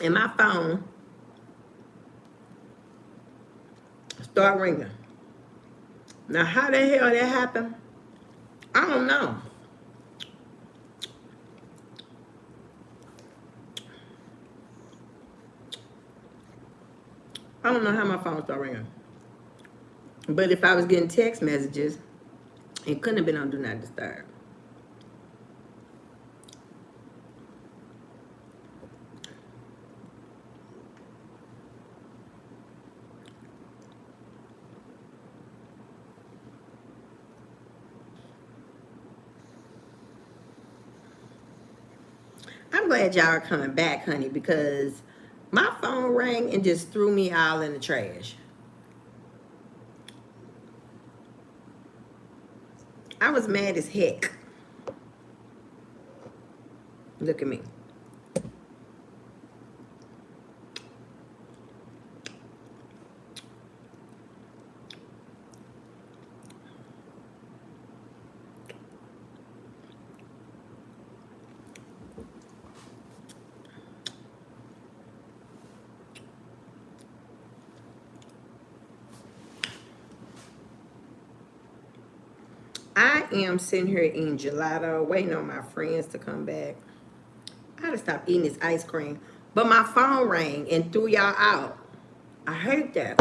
and my phone start ringing. Now, how the hell that happened? I don't know. I don't know how my phone started ringing. But if I was getting text messages, it couldn't have been on Do Not Disturb. I'm glad y'all are coming back, honey, because my phone rang and just threw me all in the trash. I was mad as heck. Look at me. I am sitting here eating gelato, waiting on my friends to come back. I gotta stop eating this ice cream. But my phone rang and threw y'all out. I hate that.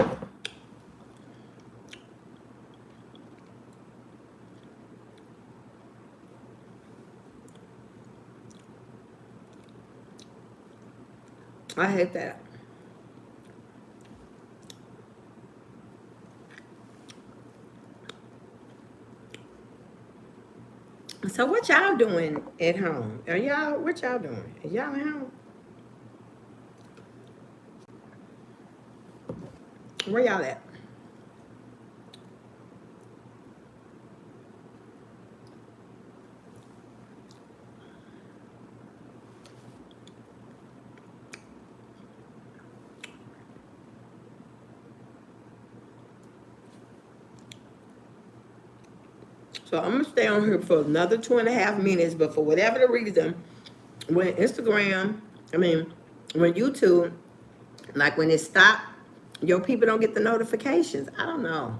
I hate that. So what y'all doing at home? What y'all doing? Are y'all at home? Where y'all at? So I'm gonna stay on here for another 2.5 minutes, but for whatever the reason, when Instagram, I mean, when YouTube, like when it stopped, your people don't get the notifications. I don't know.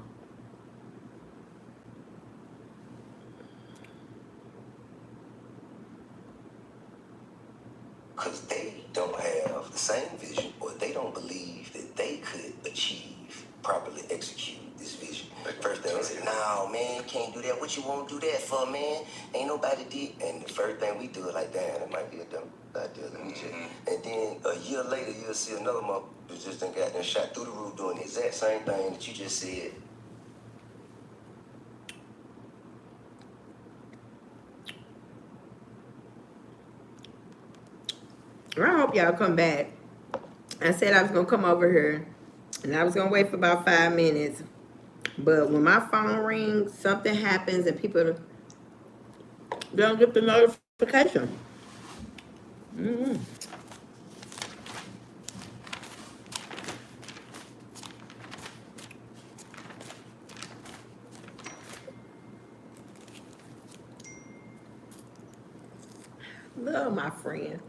Because they don't have the same vision, or they don't believe that they could achieve, properly execute this vision. First thing they say, no, man, you can't do that. What you won't do that for, man? Ain't nobody did. And the first thing we do is like, damn, it might be a dumb idea. Let me check. And then a year later, you'll see another month who just done got them shot through the roof doing the exact same thing that you just said. I hope y'all come back. I said I was gonna come over here, and I was gonna wait for about 5 minutes. But when my phone rings, something happens, and people don't get the notification. Mm-hmm. Love my friend.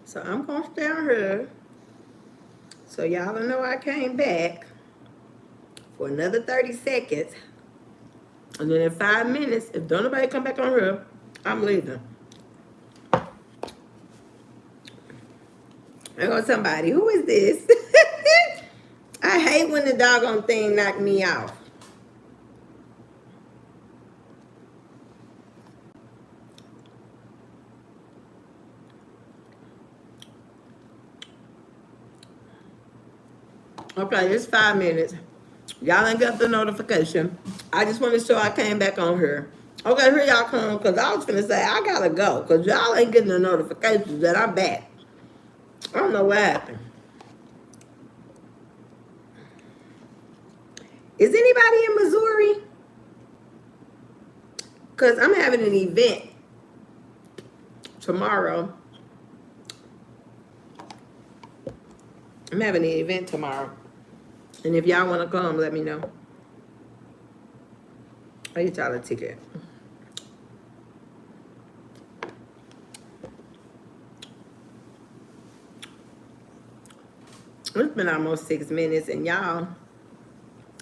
So I'm gonna stay on here. So y'all don't know I came back for another 30 seconds. And then in 5 minutes, if don't nobody come back on here, I'm leaving. I go somebody, who is this? I hate when the doggone thing knock me off. Okay, it's 5 minutes. Y'all ain't got the notification. I just want to show I came back on here. Okay, here y'all come, because I was finna say, I gotta go, because y'all ain't getting the notifications that I'm back. I don't know what happened. Is anybody in Missouri? Because I'm having an event tomorrow. I'm having an event tomorrow. And if y'all want to come, let me know. I'll get y'all a ticket. It's been almost 6 minutes, and y'all,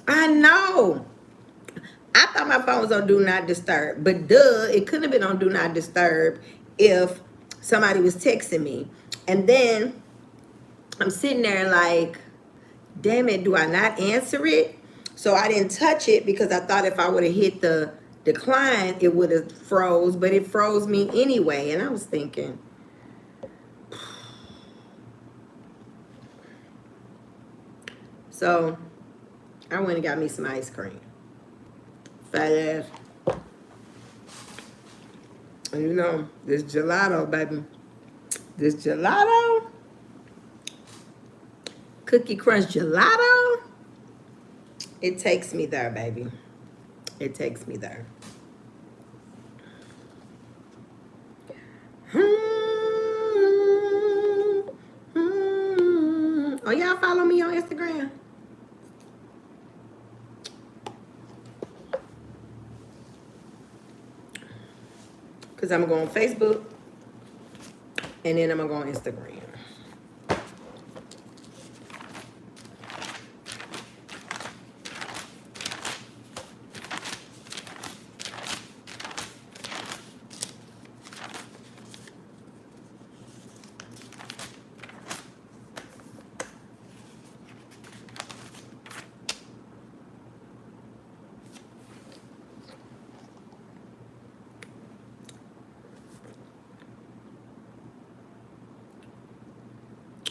I know. I thought my phone was on Do Not Disturb, but duh, it couldn't have been on Do Not Disturb if somebody was texting me. And then I'm sitting there like, damn it, do I not answer it? So I didn't touch it because I thought if I would have hit the decline, it would have froze, but it froze me anyway. And I was thinking, so I went and got me some ice cream. Fat ass. And you know, this gelato, baby. This gelato, Cookie Crunch gelato, it takes me there, baby. It takes me there. Oh, y'all follow me on Instagram? Because I'm going to go on Facebook, and then I'm going to go on Instagram.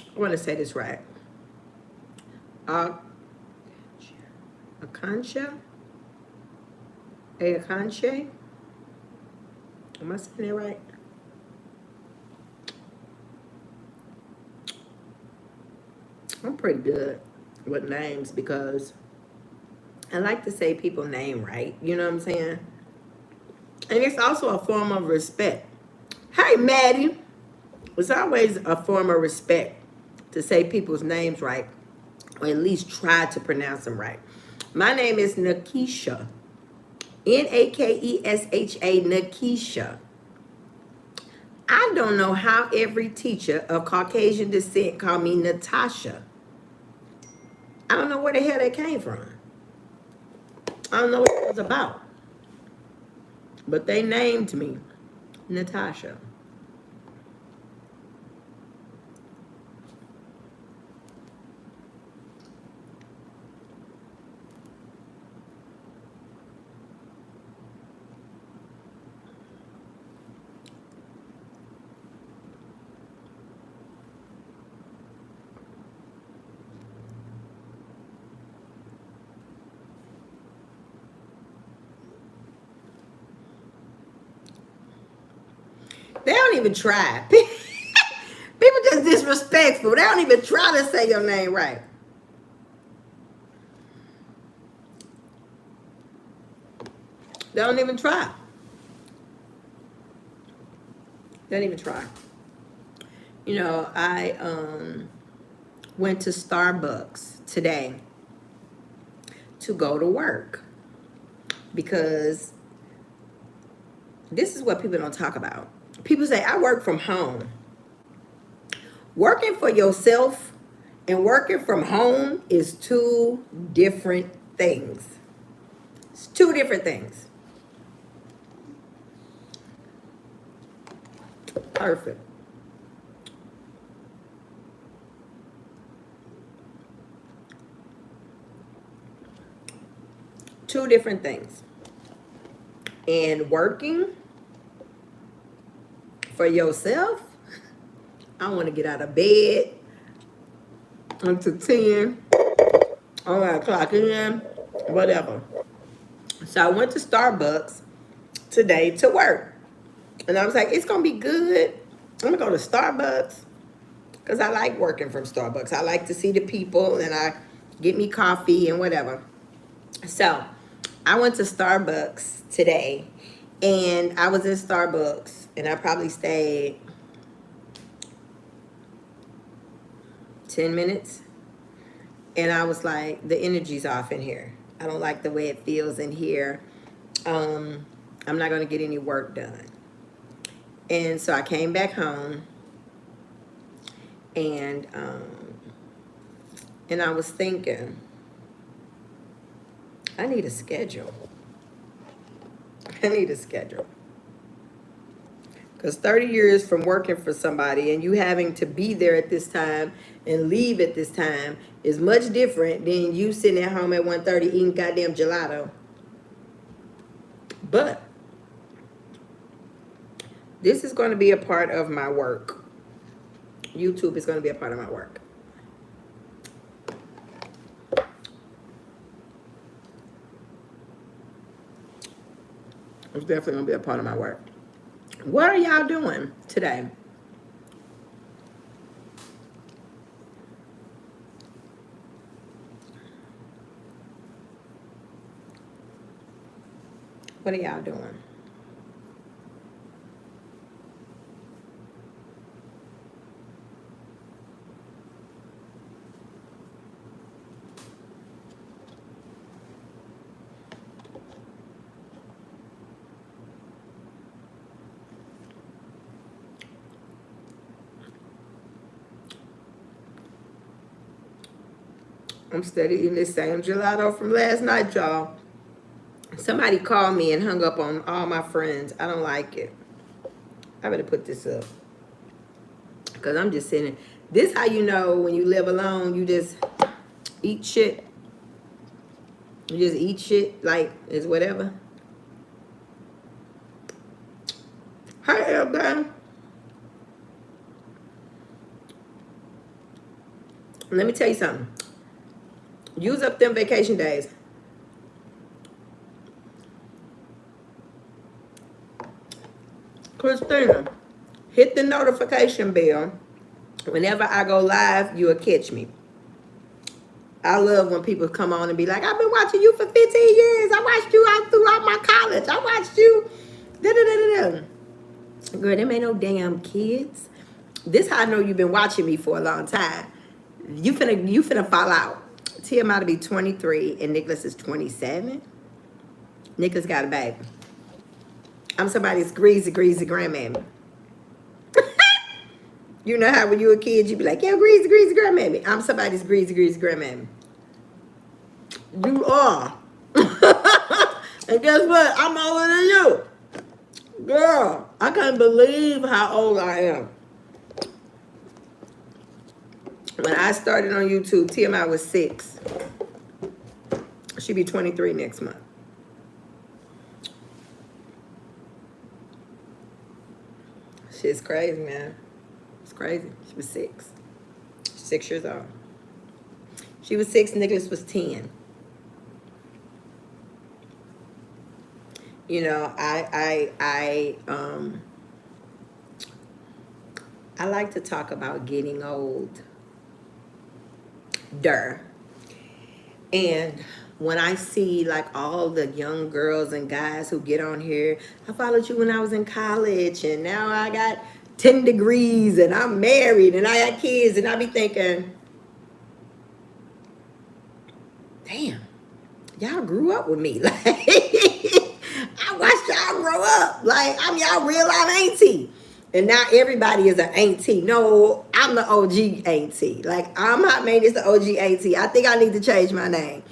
I want to say this right. Akancha? Akanche? Am I saying it right? I'm pretty good with names because I like to say people's name right. You know what I'm saying? And it's also a form of respect. Hey, Maddie. It's always a form of respect to say people's names right, or at least try to pronounce them right. My name is Nakesha. Nakesha. Nakesha. I don't know how every teacher of Caucasian descent called me Natasha. I don't know where the hell that came from. I don't know what it was about. But they named me Natasha. They don't even try. People just disrespectful. They don't even try to say your name right. They don't even try. They don't even try. You know, I went to Starbucks today to go to work because this is what people don't talk about. People say, I work from home. Working for yourself and working from home is two different things. It's two different things. Perfect. Two different things. And working for yourself, I want to get out of bed until 10. I want to clock in, whatever. So I went to Starbucks today to work. And I was like, it's going to be good. I'm going to go to Starbucks because I like working from Starbucks. I like to see the people and I get me coffee and whatever. So I went to Starbucks today and I was in Starbucks and I probably stayed 10 minutes. And I was like, the energy's off in here. I don't like the way it feels in here. I'm not going to get any work done. And so I came back home and I was thinking, I need a schedule. I need a schedule. Because 30 years from working for somebody and you having to be there at this time and leave at this time is much different than you sitting at home at 1:30 eating goddamn gelato. But this is going to be a part of my work. YouTube is going to be a part of my work. It's definitely going to be a part of my work. What are y'all doing today? What are y'all doing? I'm steady eating this same gelato from last night, y'all. Somebody called me and hung up on all my friends. I don't like it. I better put this up. Because I'm just sitting. This how you know when you live alone, you just eat shit. You just eat shit like it's whatever. Hi, Elda. Let me tell you something. Use up them vacation days. Christina, hit the notification bell. Whenever I go live, you'll catch me. I love when people come on and be like, I've been watching you for 15 years. I watched you out throughout my college. I watched you. Da-da-da-da-da. Girl, them ain't no damn kids. This how I know you've been watching me for a long time. You finna fall out. Tim ought to be 23 and Nicholas is 27. Nicholas got a baby. I'm somebody's greasy grandmammy. You know how when you were a kid, you be like, yeah, greasy grandmammy. I'm somebody's greasy grandmammy. You are. And guess what? I'm older than you. Girl, I can't believe how old I am. When I started on YouTube, TMI was 6. She'll be 23 next month. Shit's crazy, man. It's crazy. She was 6. 6 years old. She was 6, Nicholas was 10. You know, I like to talk about getting old. And when I see like all the young girls and guys who get on here, I followed you when I was in college and now I got 10 degrees and I'm married and I got kids, and I be thinking, damn, y'all grew up with me. Like, I watched y'all grow up. Like, I'm y'all real life auntie. And now everybody is an auntie. No, I'm the OG auntie. Like, I'm Hot Man is the OG auntie. I think I need to change my name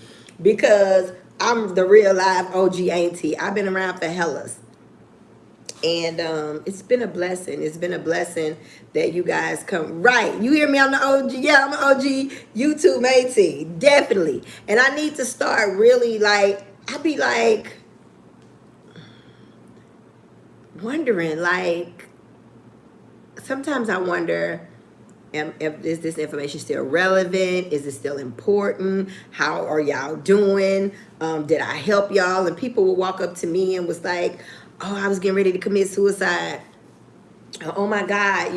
because I'm the real live OG auntie. I've been around for hellas. And it's been a blessing. It's been a blessing that you guys come. Right. You hear me? I'm the OG. Yeah, I'm an OG YouTube auntie. Definitely. And I need to start really like, I be like wondering, like, sometimes I wonder, is this information still relevant? Is it still important? How are y'all doing? Did I help y'all? And people will walk up to me and was like, oh, I was getting ready to commit suicide. Oh my God,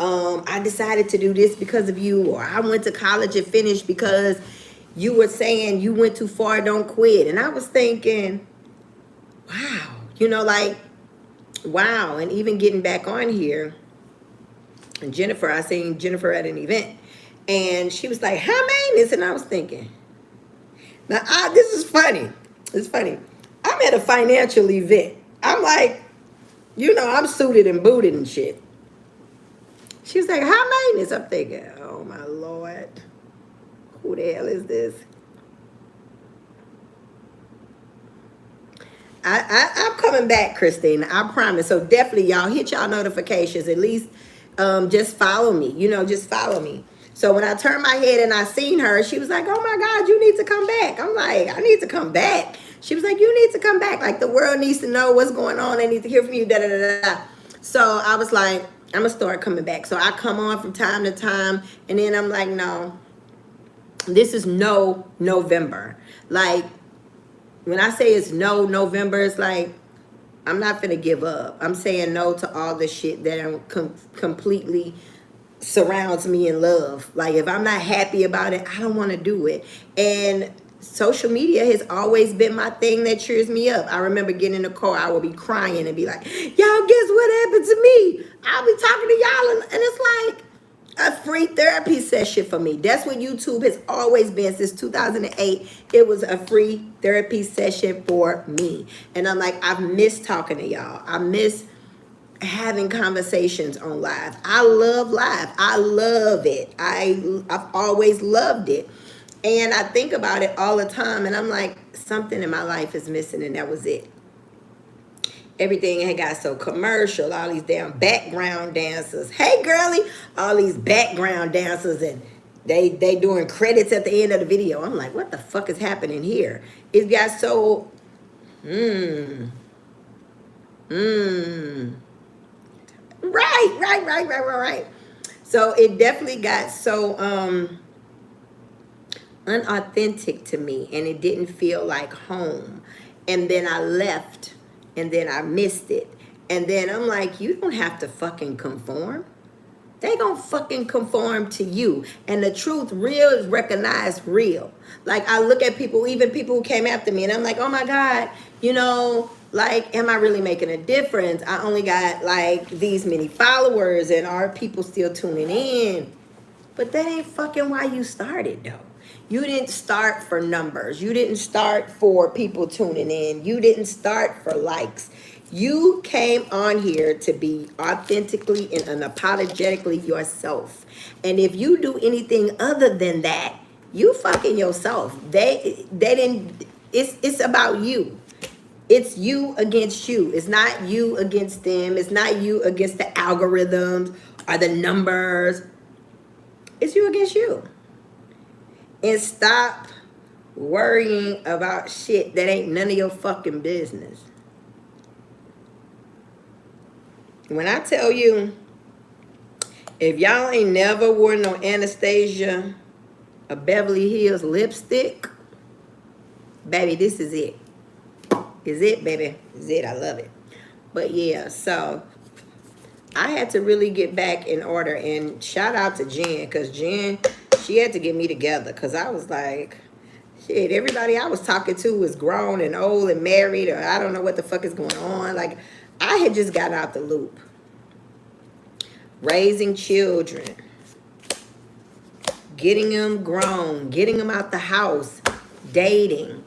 I decided to do this because of you, or I went to college and finished because you were saying you went too far, don't quit. And I was thinking, wow, like, wow. And even getting back on here, and Jennifer, I seen Jennifer at an event, and she was like, how maintenance? And I was thinking, now this is funny. It's funny. I'm at a financial event. I'm like, I'm suited and booted and shit. She was like, how maintenance? I'm thinking, oh my Lord, who the hell is this? I'm coming back, Christina. I promise. So definitely, y'all hit y'all notifications. At least, just follow me. Just follow me. So when I turned my head and I seen her, she was like, "Oh my God, you need to come back." I'm like, "I need to come back." She was like, "You need to come back. Like the world needs to know what's going on. They need to hear from you." Da da da da. So I was like, "I'm gonna start coming back." So I come on from time to time, and then I'm like, "No, this is no November." Like, when I say it's no November, it's like, I'm not gonna give up. I'm saying no to all the shit that completely surrounds me in love. Like, if I'm not happy about it, I don't want to do it. And social media has always been my thing that cheers me up. I remember getting in the car, I would be crying and be like, y'all, guess what happened to me? I'll be talking to y'all, and it's like a free therapy session for me. That's what YouTube has always been since 2008. It was a free therapy session for me. And I'm like, I've missed talking to y'all. I miss having conversations on live. I love live. I love it. I've always loved it. And I think about it all the time, and I'm like, something in my life is missing, and that was it. Everything had got so commercial, all these damn background dancers. Hey, girly, all these background dancers, and they doing credits at the end of the video. I'm like, what the fuck is happening here? It got so, right. So it definitely got so unauthentic to me, and it didn't feel like home. And then I left, and then I missed it. And then I'm like, you don't have to fucking conform. They gonna fucking conform to you. And the truth, real is recognized real. Like, I look at people, even people who came after me, and I'm like, oh my God, like, am I really making a difference? I only got like these many followers, and are people still tuning in? But that ain't fucking why you started, though. You didn't start for numbers. You didn't start for people tuning in. You didn't start for likes. You came on here to be authentically and unapologetically yourself. And if you do anything other than that, you fucking yourself. They didn't, it's about you. It's you against you. It's not you against them. It's not you against the algorithms or the numbers. It's you against you. And stop worrying about shit that ain't none of your fucking business. When I tell you, if y'all ain't never wore no Anastasia or Beverly Hills lipstick, baby, this is it. Is it, baby? Is it? I love it. But yeah, so I had to really get back in order, and shout out to Jen, because Jen, she had to get me together, because I was like, shit, everybody I was talking to was grown and old and married, or I don't know what the fuck is going on. Like, I had just got out the loop. Raising children, getting them grown, getting them out the house, dating,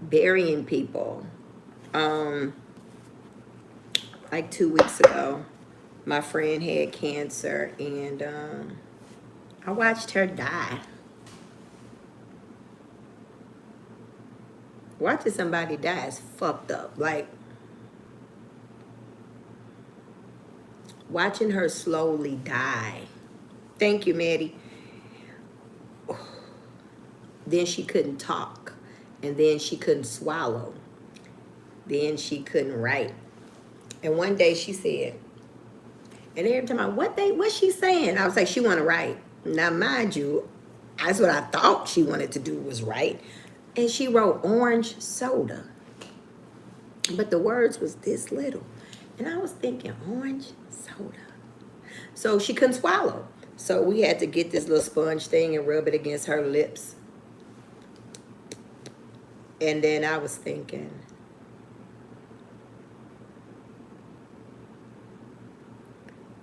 burying people. Like 2 weeks ago, my friend had cancer, and I watched her die. Watching somebody die is fucked up. Like, watching her slowly die. Thank you, Maddie. Then she couldn't talk, and then she couldn't swallow, then she couldn't write. And one day she said, and every time what's she saying? I was like, she want to write. Now, mind you, That's what I thought she wanted to do was right. And she wrote orange soda. But the words was this little. And I was thinking, orange soda. So she couldn't swallow. So we had to get this little sponge thing and rub it against her lips. And then I was thinking,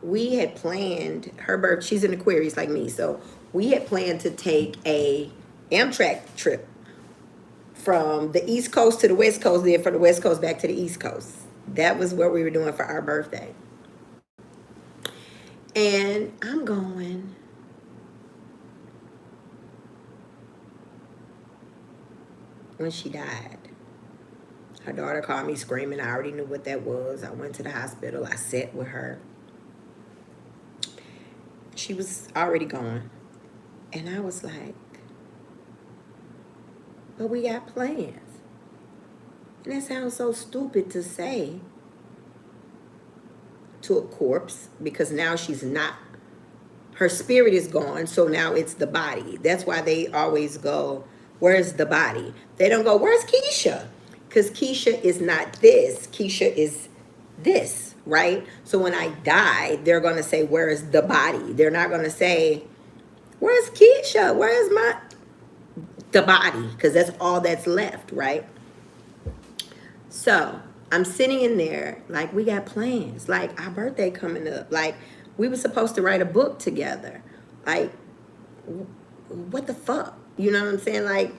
we had planned her birth. She's an Aquarius like me. So we had planned to take a Amtrak trip from the East Coast to the West Coast, then from the West Coast back to the East Coast. That was what we were doing for our birthday. And I'm going, when she died, her daughter called me screaming. I already knew what that was. I went to the hospital. I sat with her. She was already gone. And I was like, but we got plans. And that sounds so stupid to say to a corpse, because now she's not, her spirit is gone, so now it's the body. That's why they always go, where's the body? They don't go, where's Keisha? Because Keisha is not this. Keisha is this, right? So when I die, they're going to say, where is the body? They're not going to say, where's Keisha? Where's the body? Because that's all that's left, right? So I'm sitting in there, like, we got plans. Like, our birthday coming up. Like, we were supposed to write a book together. Like, what the fuck? You know what I'm saying? Like,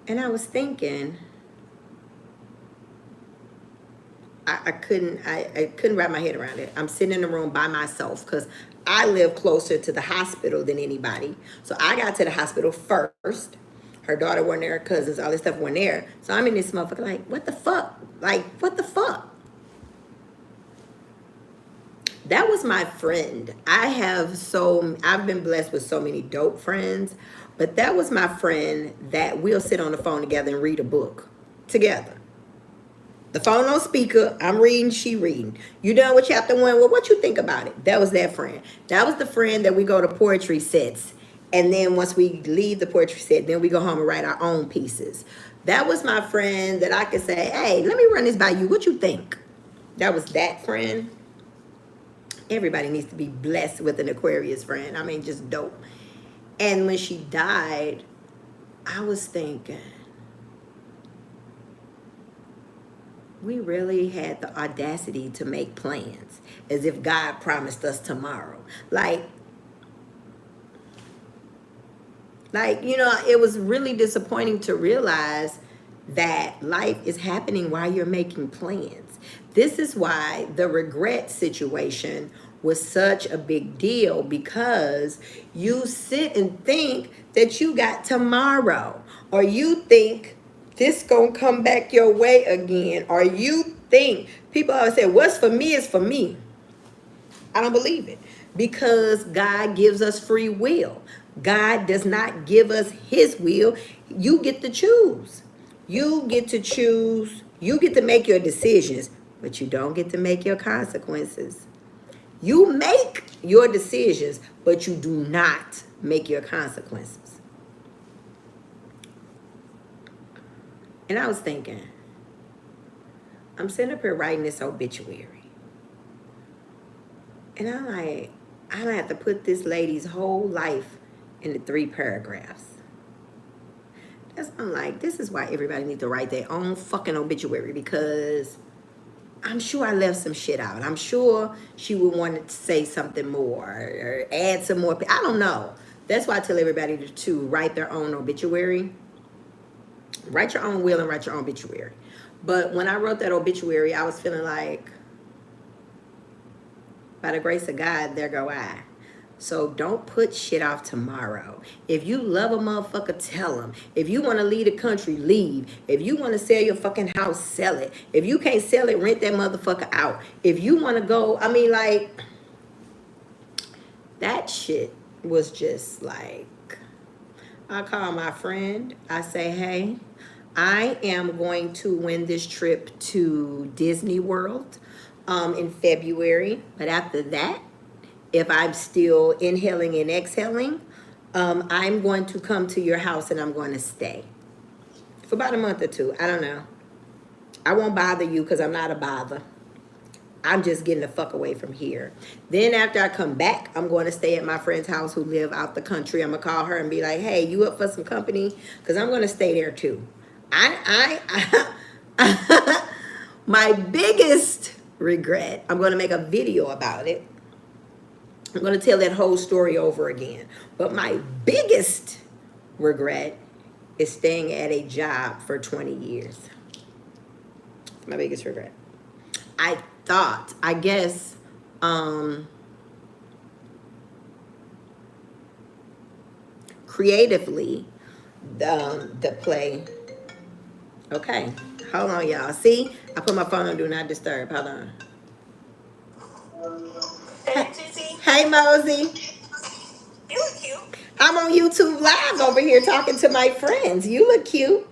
and I was thinking, I couldn't wrap my head around it. I'm sitting in the room by myself because I live closer to the hospital than anybody. So I got to the hospital first. Her daughter wasn't there, her cousins, all this stuff wasn't there. So I'm in this motherfucker like, what the fuck? Like, what the fuck? That was my friend. I've been blessed with so many dope friends, but that was my friend that we'll sit on the phone together and read a book together. The phone on speaker, I'm reading, she reading. You done with chapter 1? Well, what you think about it? That was that friend. That was the friend that we go to poetry sets. And then once we leave the poetry set, then we go home and write our own pieces. That was my friend that I could say, hey, let me run this by you. What you think? That was that friend. Everybody needs to be blessed with an Aquarius friend. I mean, just dope. And when she died, I was thinking, we really had the audacity to make plans as if God promised us tomorrow. Like, you know, it was really disappointing to realize that life is happening while you're making plans. This is why the regret situation was such a big deal, because you sit and think that you got tomorrow, or you think this gonna come back your way again, or you think, people always say, what's for me is for me. I don't believe it, because God gives us free will. God does not give us his will. You get to choose. You get to choose. You get to make your decisions, but you don't get to make your consequences. You make your decisions, but you do not make your consequences. And I was thinking, I'm sitting up here writing this obituary. And I'm like, I don't have to put this lady's whole life into 3 paragraphs. I'm like, this is why everybody needs to write their own fucking obituary, because I'm sure I left some shit out. I'm sure she would want to say something more or add some more. I don't know. That's why I tell everybody to write their own obituary. Write your own will and write your own obituary. But when I wrote that obituary, I was feeling like, by the grace of God, there go I. So don't put shit off tomorrow. If you love a motherfucker, tell them. If you want to leave the country, leave. If you want to sell your fucking house, sell it. If you can't sell it, rent that motherfucker out. If you want to go, I mean, like, that shit was just like, I call my friend. I say, hey, I am going to win this trip to Disney World in February. But after that, if I'm still inhaling and exhaling, I'm going to come to your house and I'm going to stay for about a month or two. I don't know. I won't bother you because I'm not a bother. I'm just getting the fuck away from here. Then after I come back, I'm going to stay at my friend's house who live out the country. I'm going to call her and be like, hey, you up for some company? Because I'm going to stay there too. My biggest regret, I'm going to make a video about it. I'm going to tell that whole story over again. But my biggest regret is staying at a job for 20 years. My biggest regret. I guess, creatively, the play. Okay, hold on, y'all. See, I put my phone on Do Not Disturb. Hold on. Hey, Tizzy. Hey, Mosey. You look cute. I'm on YouTube Live over here talking to my friends. You look cute.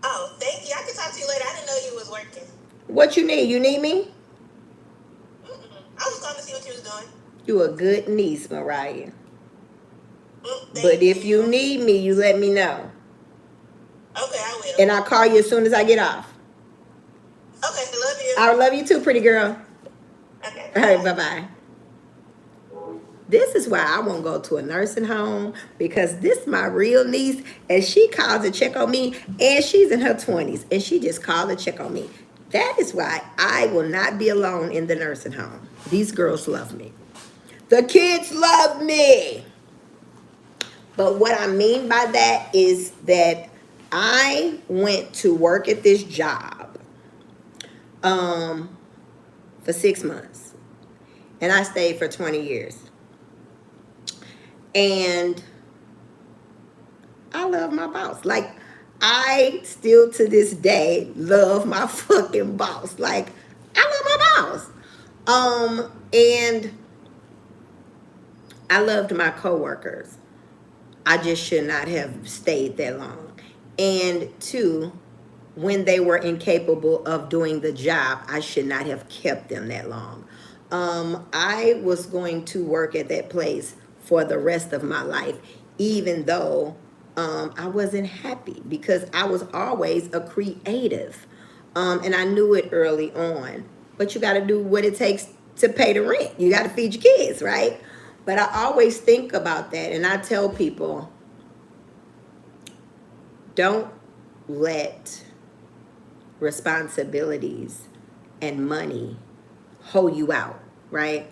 Oh, thank you. I can talk to you later. I didn't know you was working. What you need? You need me? I was calling to see what you was doing. You a good niece, Mariah. Thank But if you need me, you let me know. Okay, I will. And I'll call you as soon as I get off. Okay, love you. I love you too, pretty girl. Okay. All right, bye-bye. This is why I won't go to a nursing home, because this is my real niece, and she calls to check on me, and she's in her 20s, and she just called to check on me. That is why I will not be alone in the nursing home. These girls love me. The kids love me. But what I mean by that is that I went to work at this job for 6 months, and I stayed for 20 years. And I love my boss. Like, I still to this day love my fucking boss. Like, I love my boss. And I loved my coworkers. I just should not have stayed that long. And two, when they were incapable of doing the job, I should not have kept them that long. I was going to work at that place for the rest of my life, even though I wasn't happy, because I was always a creative. And I knew it early on. But you got to do what it takes to pay the rent. You got to feed your kids, right? But I always think about that, and I tell people, don't let responsibilities and money hold you out, right?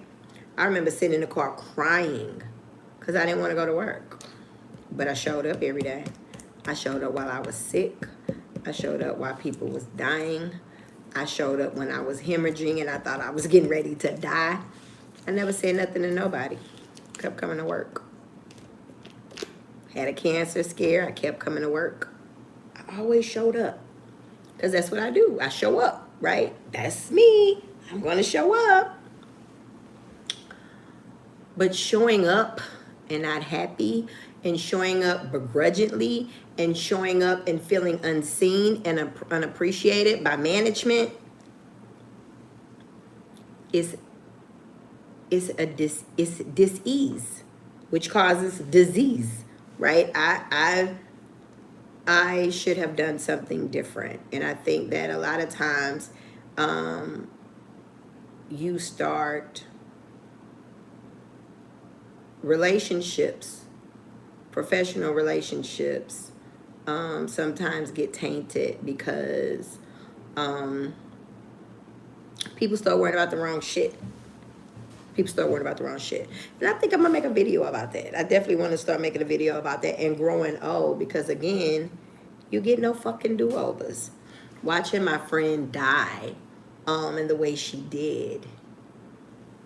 I remember sitting in the car crying because I didn't want to go to work. But I showed up every day. I showed up while I was sick. I showed up while people was dying. I showed up when I was hemorrhaging and I thought I was getting ready to die. I never said nothing to nobody. Kept coming to work. Had a cancer scare. I kept coming to work. I always showed up. Because that's what I do. I show up, right? That's me. I'm going to show up. But showing up and not happy, and showing up begrudgingly, and showing up and feeling unseen and unappreciated by management is dis-ease, which causes disease, right? I should have done something different. And I think that a lot of times you start relationships, professional relationships, sometimes get tainted because people start worrying about the wrong shit. People start worrying about the wrong shit. And I think I'm going to make a video about that. I definitely want to start making a video about that and growing old, because, again, you get no fucking do-overs. Watching my friend die and the way she did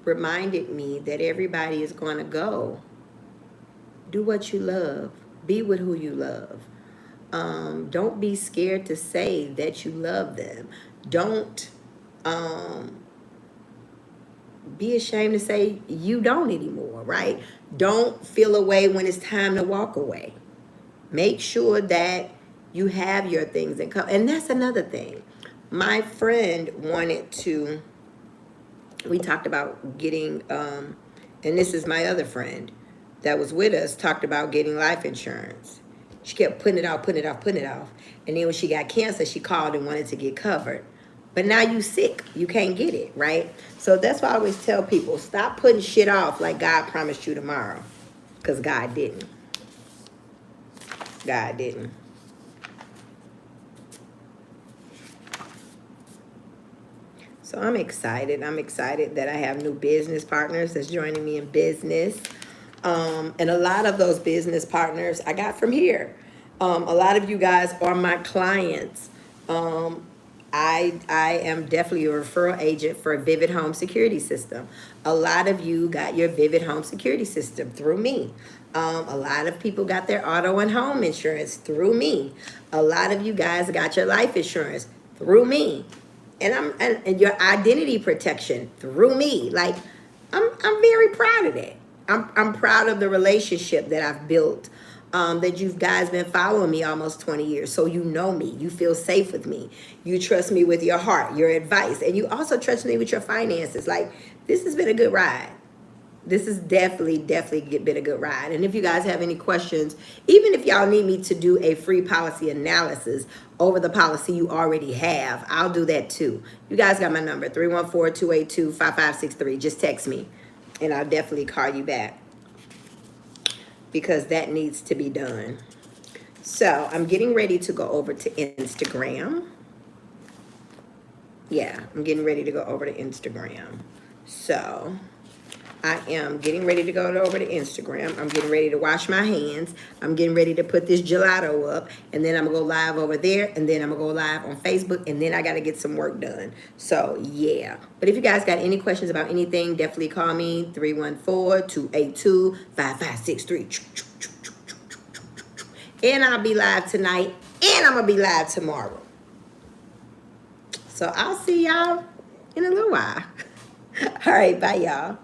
reminded me that everybody is going to go. Do what you love. Be with who you love. Don't be scared to say that you love them. Don't be ashamed to say you don't anymore, right? Don't feel away when it's time to walk away. Make sure that you have your things and come. And that's another thing. My friend wanted to, we talked about getting, and this is my other friend, that was with us talked about getting life insurance. She kept putting it off, putting it off, putting it off. And then when she got cancer, she called and wanted to get covered. But now you sick, you can't get it, right? So that's why I always tell people, stop putting shit off like God promised you tomorrow. Because God didn't. God didn't. So I'm excited. I'm excited that I have new business partners that's joining me in business. And a lot of those business partners I got from here. A lot of you guys are my clients. I am definitely a referral agent for Vivid Home Security System. A lot of you got your Vivid Home Security System through me. A lot of people got their auto and home insurance through me. A lot of you guys got your life insurance through me. And your identity protection through me. Like, I'm very proud of that. I'm proud of the relationship that I've built. That you guys been following me almost 20 years. So you know me. You feel safe with me. You trust me with your heart, your advice. And you also trust me with your finances. Like, this has been a good ride. This is definitely been a good ride. And if you guys have any questions, even if y'all need me to do a free policy analysis over the policy you already have, I'll do that too. You guys got my number, 314-282-5563. Just text me and I'll definitely call you back because that needs to be done. So I'm getting ready to go over to Instagram. Yeah, I'm getting ready to go over to Instagram. So I am getting ready to go over to Instagram. I'm getting ready to wash my hands. I'm getting ready to put this gelato up. And then I'm going to go live over there. And then I'm going to go live on Facebook. And then I got to get some work done. So, yeah. But if you guys got any questions about anything, definitely call me. 314-282-5563. And I'll be live tonight. And I'm going to be live tomorrow. So, I'll see y'all in a little while. All right. Bye, y'all.